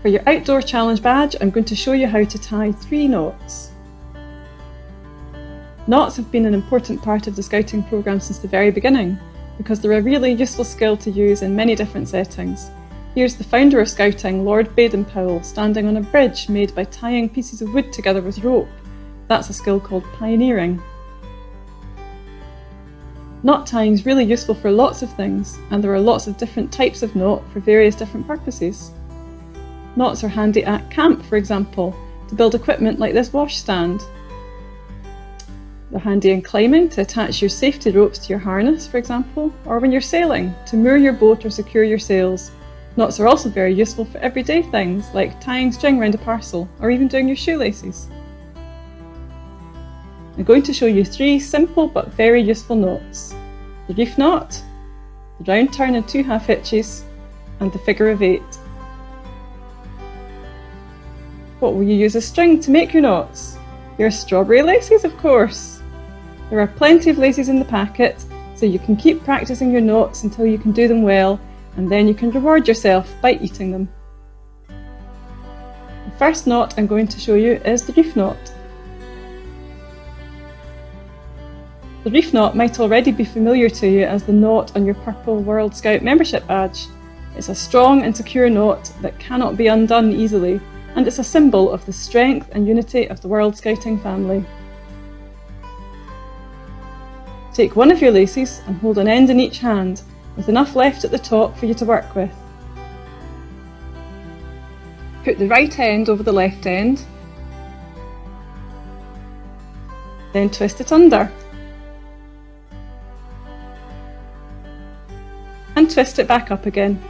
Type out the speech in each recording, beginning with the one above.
For your outdoor challenge badge, I'm going to show you how to tie 3 knots. Knots have been an important part of the Scouting programme since the very beginning, because they're a really useful skill to use in many different settings. Here's the founder of Scouting, Lord Baden-Powell, standing on a bridge made by tying pieces of wood together with rope. That's a skill called pioneering. Knot tying is really useful for lots of things, and there are lots of different types of knot for various different purposes. Knots are handy at camp, for example, to build equipment like this washstand. They're handy in climbing, to attach your safety ropes to your harness, for example, or when you're sailing, to moor your boat or secure your sails. Knots are also very useful for everyday things, like tying string around a parcel, or even doing your shoelaces. I'm going to show you 3 simple but very useful knots: the reef knot, the round turn and 2 half hitches, and the figure of 8. What will you use as string to make your knots? Your strawberry laces, of course! There are plenty of laces in the packet, so you can keep practicing your knots until you can do them well, and then you can reward yourself by eating them. The first knot I'm going to show you is the reef knot. The reef knot might already be familiar to you as the knot on your purple World Scout membership badge. It's a strong and secure knot that cannot be undone easily, and it's a symbol of the strength and unity of the World Scouting family. Take one of your laces and hold an end in each hand, with enough left at the top for you to work with. Put the right end over the left end, then twist it under, and twist it back up again.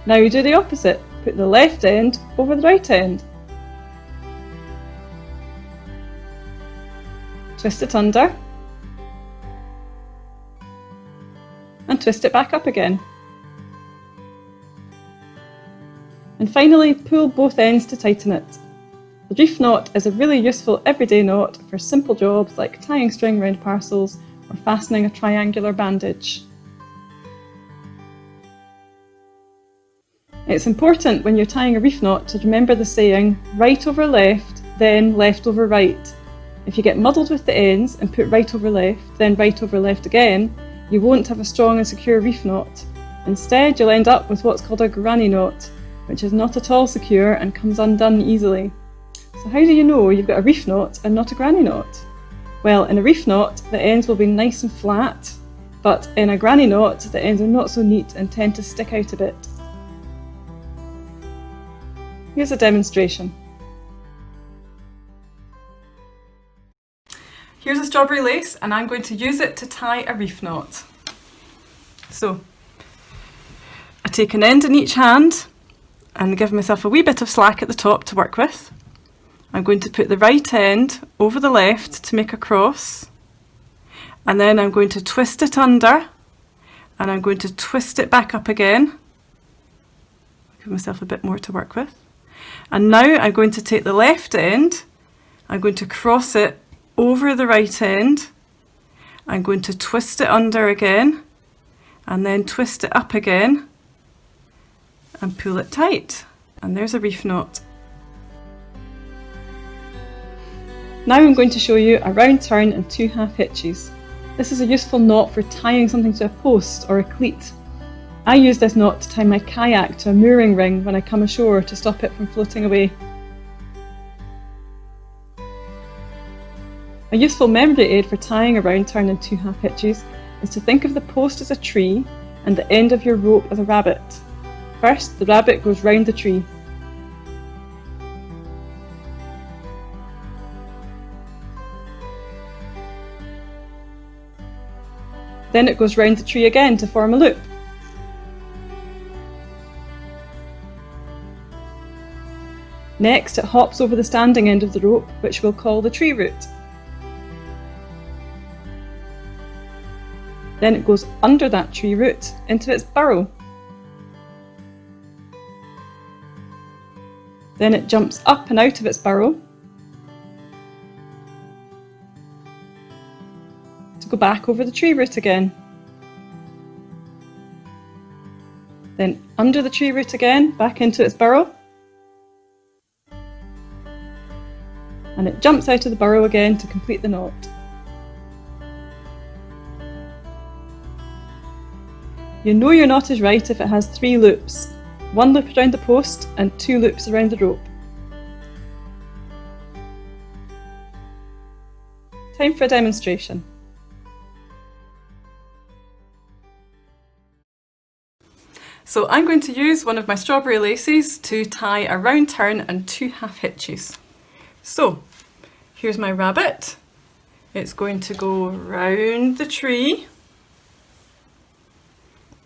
Now you do the opposite. Put the left end over the right end. Twist it under and twist it back up again. And finally, pull both ends to tighten it. The reef knot is a really useful everyday knot for simple jobs like tying string around parcels or fastening a triangular bandage. It's important when you're tying a reef knot to remember the saying, right over left, then left over right. If you get muddled with the ends and put right over left, then right over left again, you won't have a strong and secure reef knot. Instead, you'll end up with what's called a granny knot, which is not at all secure and comes undone easily. So how do you know you've got a reef knot and not a granny knot? Well, in a reef knot, the ends will be nice and flat, but in a granny knot, the ends are not so neat and tend to stick out a bit. Here's a demonstration. Here's a strawberry lace, and I'm going to use it to tie a reef knot. So, I take an end in each hand and give myself a wee bit of slack at the top to work with. I'm going to put the right end over the left to make a cross, and then I'm going to twist it under, and I'm going to twist it back up again. Give myself a bit more to work with. And now I'm going to take the left end, I'm going to cross it over the right end, I'm going to twist it under again, and then twist it up again, and pull it tight. And there's a reef knot. Now I'm going to show you a round turn and 2 half hitches. This is a useful knot for tying something to a post or a cleat. I use this knot to tie my kayak to a mooring ring when I come ashore to stop it from floating away. A useful memory aid for tying a round turn and 2 half hitches is to think of the post as a tree and the end of your rope as a rabbit. First, the rabbit goes round the tree. Then it goes round the tree again to form a loop. Next, it hops over the standing end of the rope, which we'll call the tree root. Then it goes under that tree root into its burrow. Then it jumps up and out of its burrow to go back over the tree root again. then under the tree root again, back into its burrow. And it jumps out of the burrow again to complete the knot. You know your knot is right if it has 3 loops, 1 loop around the post and 2 loops around the rope. Time for a demonstration. So I'm going to use one of my strawberry laces to tie a round turn and 2 half hitches. So here's my rabbit. It's going to go round the tree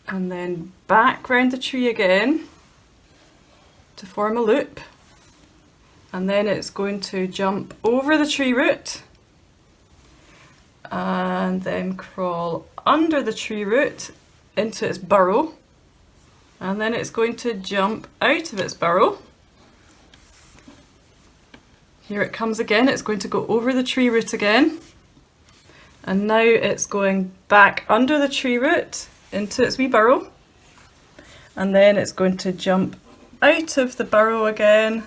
and then back round the tree again to form a loop, and then it's going to jump over the tree root and then crawl under the tree root into its burrow, and then it's going to jump out of its burrow. Here it comes again, it's going to go over the tree root again, and now it's going back under the tree root into its wee burrow, and then it's going to jump out of the burrow again,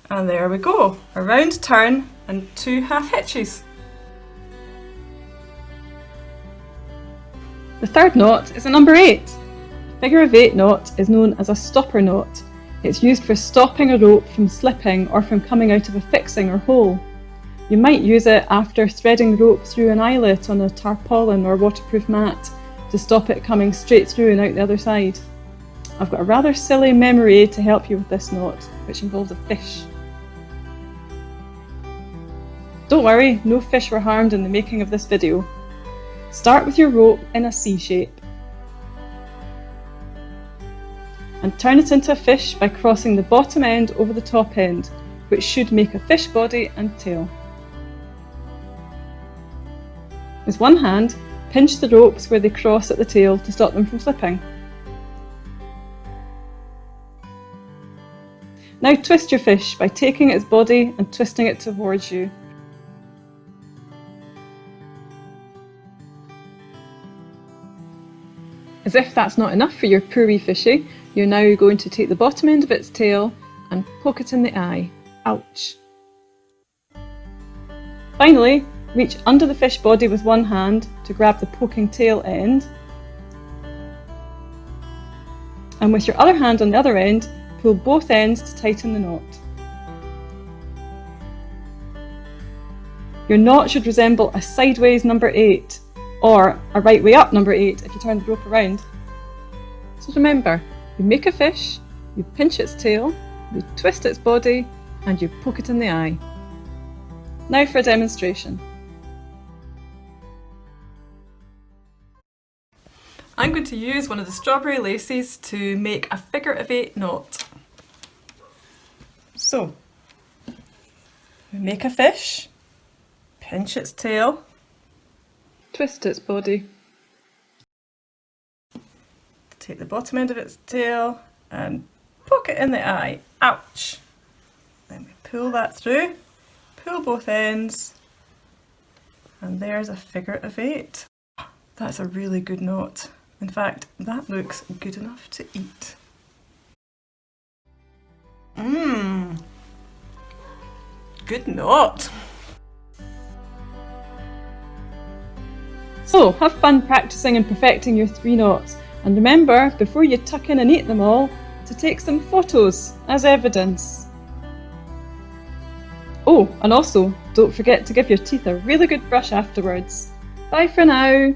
and there we go, a round turn and 2 half hitches. The third knot is a number 8. A figure of 8 knot is known as a stopper knot. It's used for stopping a rope from slipping or from coming out of a fixing or hole. You might use it after threading the rope through an eyelet on a tarpaulin or waterproof mat to stop it coming straight through and out the other side. I've got a rather silly memory aid to help you with this knot, which involves a fish. Don't worry, no fish were harmed in the making of this video. Start with your rope in a C shape and turn it into a fish by crossing the bottom end over the top end, which should make a fish body and tail. With one hand, pinch the ropes where they cross at the tail to stop them from slipping. Now twist your fish by taking its body and twisting it towards you. As if that's not enough for your poor wee fishy, you're now going to take the bottom end of its tail and poke it in the eye. Ouch! Finally, reach under the fish body with one hand to grab the poking tail end, and with your other hand on the other end, pull both ends to tighten the knot. Your knot should resemble a sideways number 8, or a right way up number 8 if you turn the rope around. So remember, you make a fish, you pinch its tail, you twist its body, and you poke it in the eye. Now for a demonstration. I'm going to use one of the strawberry laces to make a figure of 8 knot. So, we make a fish, pinch its tail, twist its body, take the bottom end of its tail and poke it in the eye. Ouch! Then we pull that through, pull both ends, and there's a figure of 8. That's a really good knot. In fact, that looks good enough to eat. Good knot! So, have fun practicing and perfecting your 3 knots, and remember, before you tuck in and eat them all, to take some photos as evidence. Oh, and also, don't forget to give your teeth a really good brush afterwards. Bye for now!